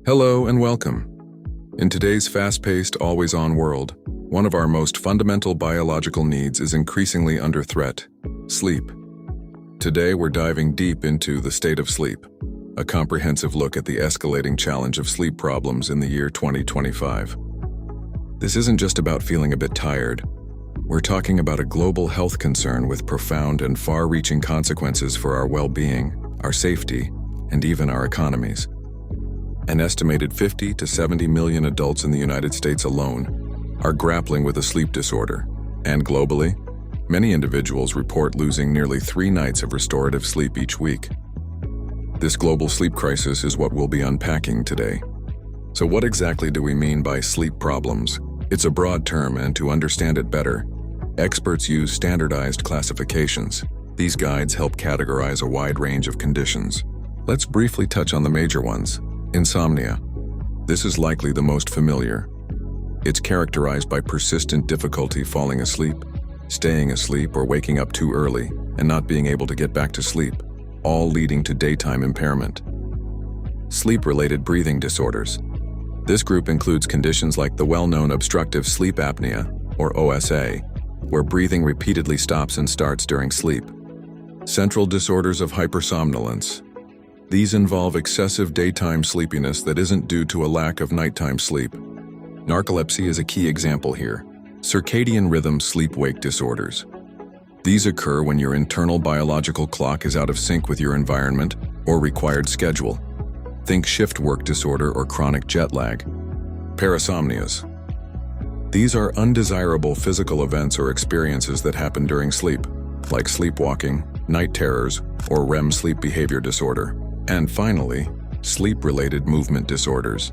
Hello and welcome. In today's fast-paced, always-on world, one of our most fundamental biological needs is increasingly under threat: sleep. Today we're diving deep into the state of sleep, a comprehensive look at the escalating challenge of sleep problems in the year 2025. This isn't just about feeling a bit tired. We're talking about a global health concern with profound and far-reaching consequences for our well-being, our safety, and even our economies. An estimated 50 to 70 million adults in the United States alone are grappling with a sleep disorder, and globally, many individuals report losing nearly 3 nights of restorative sleep each week. This global sleep crisis is what we'll be unpacking today. So what exactly do we mean by sleep problems? It's a broad term, and to understand it better, experts use standardized classifications. These guides help categorize a wide range of conditions. Let's briefly touch on the major ones. Insomnia. This is likely the most familiar. It's characterized by persistent difficulty falling asleep, staying asleep, or waking up too early and not being able to get back to sleep, all leading to daytime impairment. Sleep-related breathing disorders. This group includes conditions like the well-known obstructive sleep apnea, or OSA, where breathing repeatedly stops and starts during sleep. Central disorders of hypersomnolence. These involve excessive daytime sleepiness that isn't due to a lack of nighttime sleep. Narcolepsy is a key example here. Circadian rhythm sleep-wake disorders. These occur when your internal biological clock is out of sync with your environment or required schedule. Think shift work disorder or chronic jet lag. Parasomnias. These are undesirable physical events or experiences that happen during sleep, like sleepwalking, night terrors, or REM sleep behavior disorder. And finally, sleep-related movement disorders.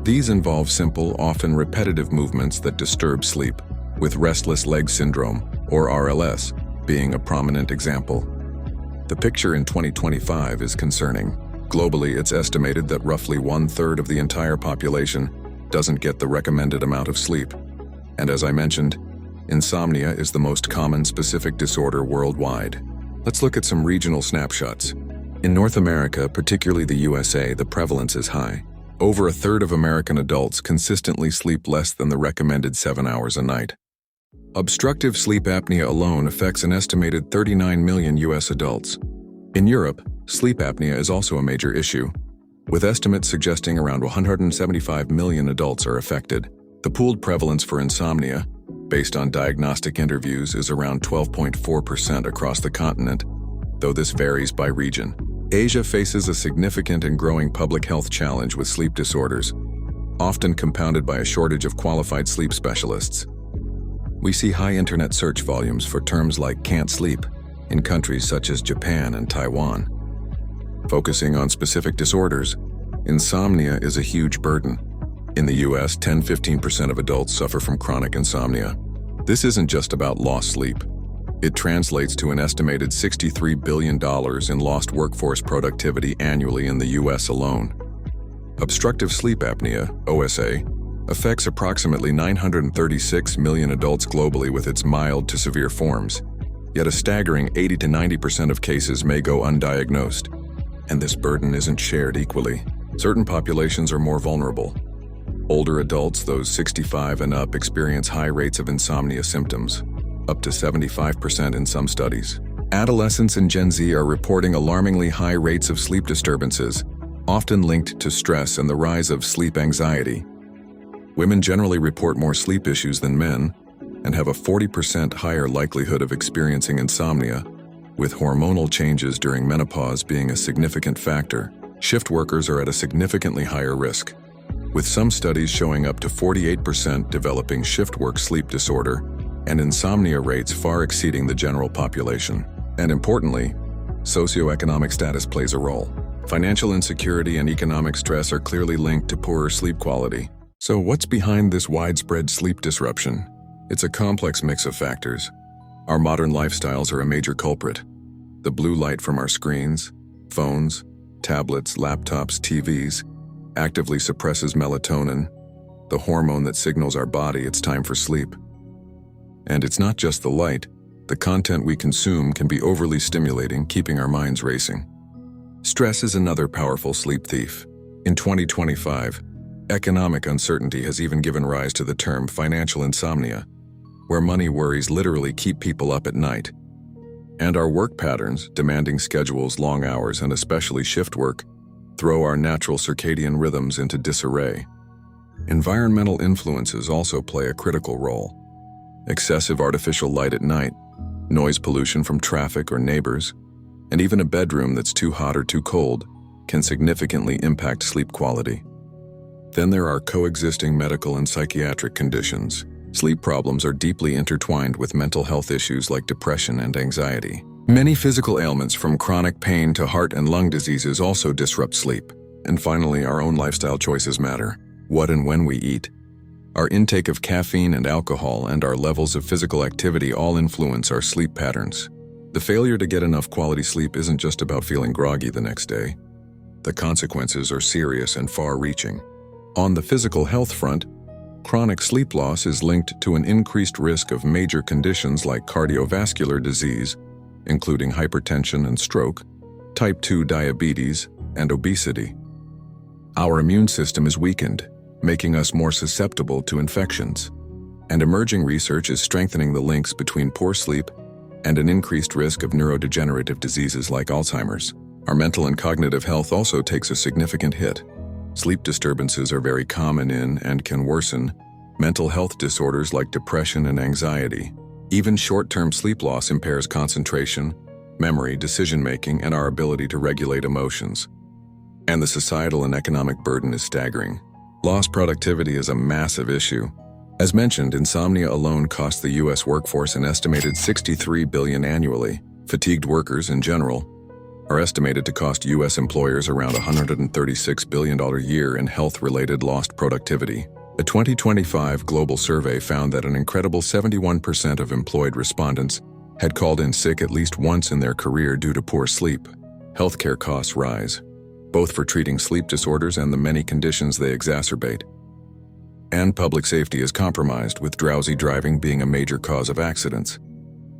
These involve simple, often repetitive movements that disturb sleep, with restless leg syndrome, or RLS, being a prominent example. The picture in 2025 is concerning. Globally, it's estimated that roughly 1/3 of the entire population doesn't get the recommended amount of sleep. And as I mentioned, insomnia is the most common specific disorder worldwide. Let's look at some regional snapshots. In North America, particularly the USA, the prevalence is high. Over 1/3 of American adults consistently sleep less than the recommended 7 hours a night. Obstructive sleep apnea alone affects an estimated 39 million US adults. In Europe, sleep apnea is also a major issue, with estimates suggesting around 175 million adults are affected. The pooled prevalence for insomnia, based on diagnostic interviews, is around 12.4% across the continent, though this varies by region. Asia faces a significant and growing public health challenge with sleep disorders, often compounded by a shortage of qualified sleep specialists. We see high internet search volumes for terms like "can't sleep" in countries such as Japan and Taiwan. Focusing on specific disorders, insomnia is a huge burden. In the US, 10–15% of adults suffer from chronic insomnia. This isn't just about lost sleep. It translates to an estimated $63 billion in lost workforce productivity annually in the US alone. Obstructive sleep apnea, OSA, affects approximately 936 million adults globally with its mild to severe forms, yet a staggering 80–90% of cases may go undiagnosed. And this burden isn't shared equally. Certain populations are more vulnerable. Older adults, those 65 and up, experience high rates of insomnia symptoms, up to 75% in some studies. Adolescents and Gen Z are reporting alarmingly high rates of sleep disturbances, often linked to stress and the rise of sleep anxiety. Women generally report more sleep issues than men and have a 40% higher likelihood of experiencing insomnia, with hormonal changes during menopause being a significant factor. Shift workers are at a significantly higher risk, with some studies showing up to 48% developing shift work sleep disorder and insomnia rates far exceeding the general population. And importantly, socioeconomic status plays a role. Financial insecurity and economic stress are clearly linked to poorer sleep quality. So what's behind this widespread sleep disruption? It's a complex mix of factors. Our modern lifestyles are a major culprit. The blue light from our screens, phones, tablets, laptops, TVs, actively suppresses melatonin, the hormone that signals our body it's time for sleep. And it's not just the light. The content we consume can be overly stimulating, keeping our minds racing. Stress is another powerful sleep thief. In 2025, economic uncertainty has even given rise to the term financial insomnia, where money worries literally keep people up at night. And our work patterns, demanding schedules, long hours, and especially shift work, throw our natural circadian rhythms into disarray. Environmental influences also play a critical role. Excessive artificial light at night, noise pollution from traffic or neighbors, and even a bedroom that's too hot or too cold can significantly impact sleep quality. Then there are coexisting medical and psychiatric conditions. Sleep problems are deeply intertwined with mental health issues like depression and anxiety. Many physical ailments, from chronic pain to heart and lung diseases, also disrupt sleep. And finally, our own lifestyle choices matter. What and when we eat, our intake of caffeine and alcohol, and our levels of physical activity all influence our sleep patterns. The failure to get enough quality sleep isn't just about feeling groggy the next day. The consequences are serious and far-reaching. On the physical health front, chronic sleep loss is linked to an increased risk of major conditions like cardiovascular disease, including hypertension and stroke, type 2 diabetes, and obesity. Our immune system is weakened, making us more susceptible to infections. And emerging research is strengthening the links between poor sleep and an increased risk of neurodegenerative diseases like Alzheimer's. Our mental and cognitive health also takes a significant hit. Sleep disturbances are very common in and can worsen mental health disorders like depression and anxiety. Even short-term sleep loss impairs concentration, memory, decision-making, and our ability to regulate emotions. And the societal and economic burden is staggering. Lost productivity is a massive issue. As mentioned, insomnia alone costs the U.S. workforce an estimated $63 billion annually. Fatigued workers, in general, are estimated to cost U.S. employers around $136 billion a year in health-related lost productivity. A 2025 global survey found that an incredible 71% of employed respondents had called in sick at least once in their career due to poor sleep. Healthcare costs rise, both for treating sleep disorders and the many conditions they exacerbate. And public safety is compromised, with drowsy driving being a major cause of accidents.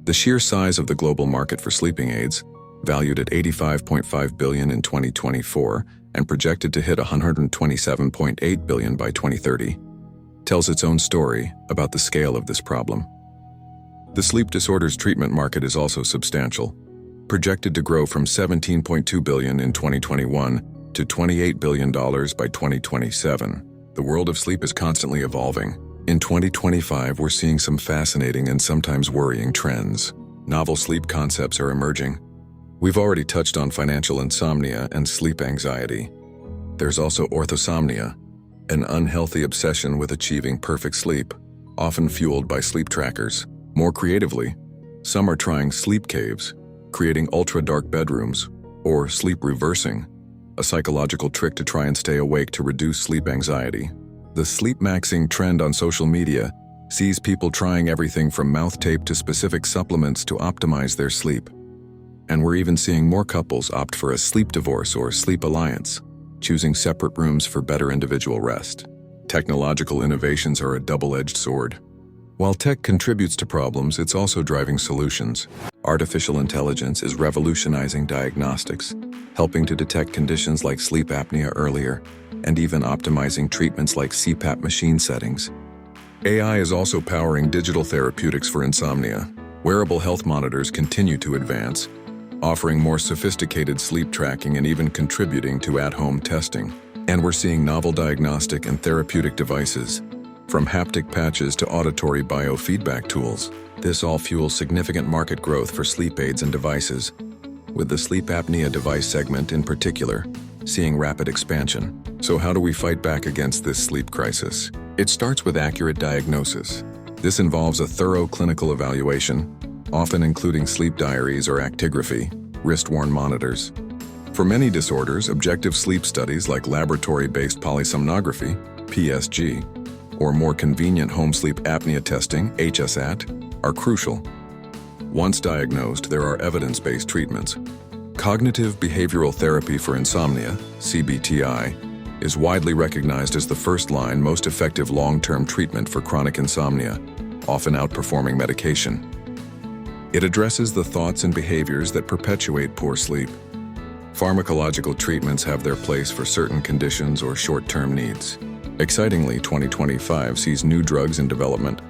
The sheer size of the global market for sleeping aids, valued at $85.5 billion in 2024 and projected to hit $127.8 billion by 2030, tells its own story about the scale of this problem. The sleep disorders treatment market is also substantial, projected to grow from $17.2 billion in 2021 to $28 billion by 2027. The world of sleep is constantly evolving. In 2025, we're seeing some fascinating and sometimes worrying trends. Novel sleep concepts are emerging. We've already touched on financial insomnia and sleep anxiety. There's also orthosomnia, an unhealthy obsession with achieving perfect sleep, often fueled by sleep trackers. More creatively, some are trying sleep caves, creating ultra-dark bedrooms, or sleep reversing, a psychological trick to try and stay awake to reduce sleep anxiety. The sleep maxing trend on social media sees people trying everything from mouth tape to specific supplements to optimize their sleep. And we're even seeing more couples opt for a sleep divorce or sleep alliance, choosing separate rooms for better individual rest. Technological innovations are a double-edged sword. While tech contributes to problems, it's also driving solutions. Artificial intelligence is revolutionizing diagnostics, helping to detect conditions like sleep apnea earlier, and even optimizing treatments like CPAP machine settings. AI is also powering digital therapeutics for insomnia. Wearable health monitors continue to advance, offering more sophisticated sleep tracking and even contributing to at-home testing. And we're seeing novel diagnostic and therapeutic devices, from haptic patches to auditory biofeedback tools. This all fuels significant market growth for sleep aids and devices, with the sleep apnea device segment in particular seeing rapid expansion. So how do we fight back against this sleep crisis? It starts with accurate diagnosis. This involves a thorough clinical evaluation, often including sleep diaries or actigraphy, wrist-worn monitors. For many disorders, objective sleep studies like laboratory-based polysomnography, PSG, or more convenient home sleep apnea testing, HSAT, are crucial. Once diagnosed, there are evidence-based treatments. Cognitive behavioral therapy for insomnia, CBTI, is widely recognized as the first-line, most effective long-term treatment for chronic insomnia, often outperforming medication. It addresses the thoughts and behaviors that perpetuate poor sleep. Pharmacological treatments have their place for certain conditions or short-term needs. Excitingly, 2025 sees new drugs in development,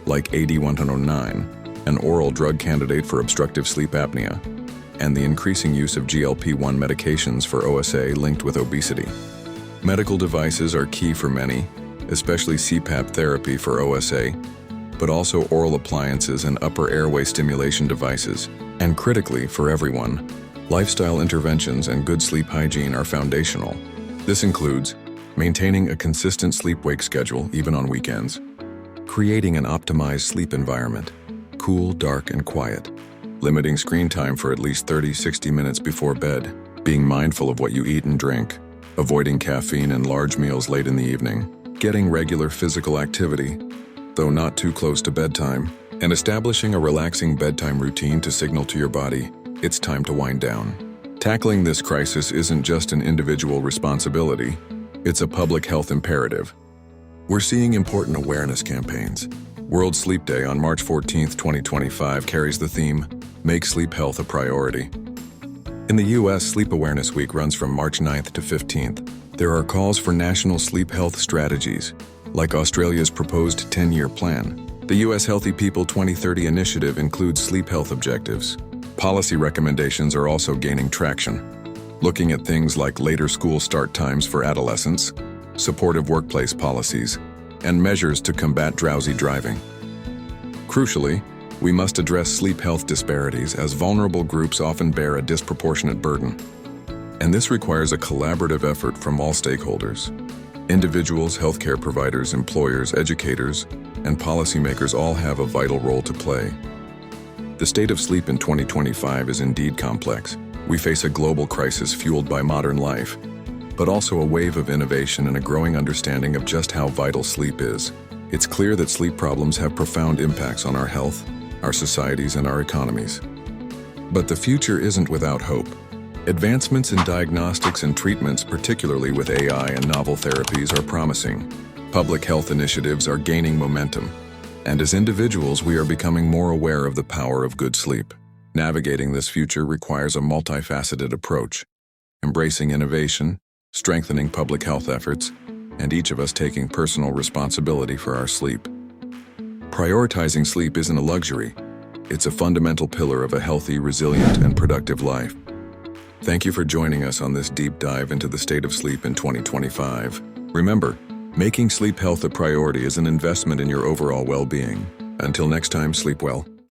like AD-109, an oral drug candidate for obstructive sleep apnea, and the increasing use of GLP-1 medications for OSA linked with obesity. Medical devices are key for many, especially CPAP therapy for OSA, but also oral appliances and upper airway stimulation devices. And critically, for everyone, lifestyle interventions and good sleep hygiene are foundational. This includes maintaining a consistent sleep-wake schedule, even on weekends, creating an optimized sleep environment, cool, dark, and quiet, limiting screen time for at least 30-60 minutes before bed, being mindful of what you eat and drink, avoiding caffeine and large meals late in the evening, getting regular physical activity, though not too close to bedtime, and establishing a relaxing bedtime routine to signal to your body it's time to wind down. Tackling this crisis isn't just an individual responsibility, it's a public health imperative. We're seeing important awareness campaigns. World Sleep Day on March 14, 2025 carries the theme, Make Sleep Health a Priority. In the US, Sleep Awareness Week runs from March 9th to 15th. There are calls for national sleep health strategies, like Australia's proposed 10-year plan. The US Healthy People 2030 initiative includes sleep health objectives. Policy recommendations are also gaining traction, looking at things like later school start times for adolescents, supportive workplace policies, and measures to combat drowsy driving. Crucially, we must address sleep health disparities as vulnerable groups often bear a disproportionate burden. And this requires a collaborative effort from all stakeholders. Individuals, healthcare providers, employers, educators, and policymakers all have a vital role to play. The state of sleep in 2025 is indeed complex. We face a global crisis fueled by modern life, but also a wave of innovation and a growing understanding of just how vital sleep is. It's clear that sleep problems have profound impacts on our health, our societies, and our economies. But the future isn't without hope. Advancements in diagnostics and treatments, particularly with AI and novel therapies, are promising. Public health initiatives are gaining momentum, and as individuals, we are becoming more aware of the power of good sleep. Navigating this future requires a multifaceted approach, embracing innovation, strengthening public health efforts, and each of us taking personal responsibility for our sleep. Prioritizing sleep isn't a luxury. It's a fundamental pillar of a healthy, resilient, and productive life. Thank you for joining us on this deep dive into the state of sleep in 2025. Remember, making sleep health a priority is an investment in your overall well-being. Until next time, sleep well.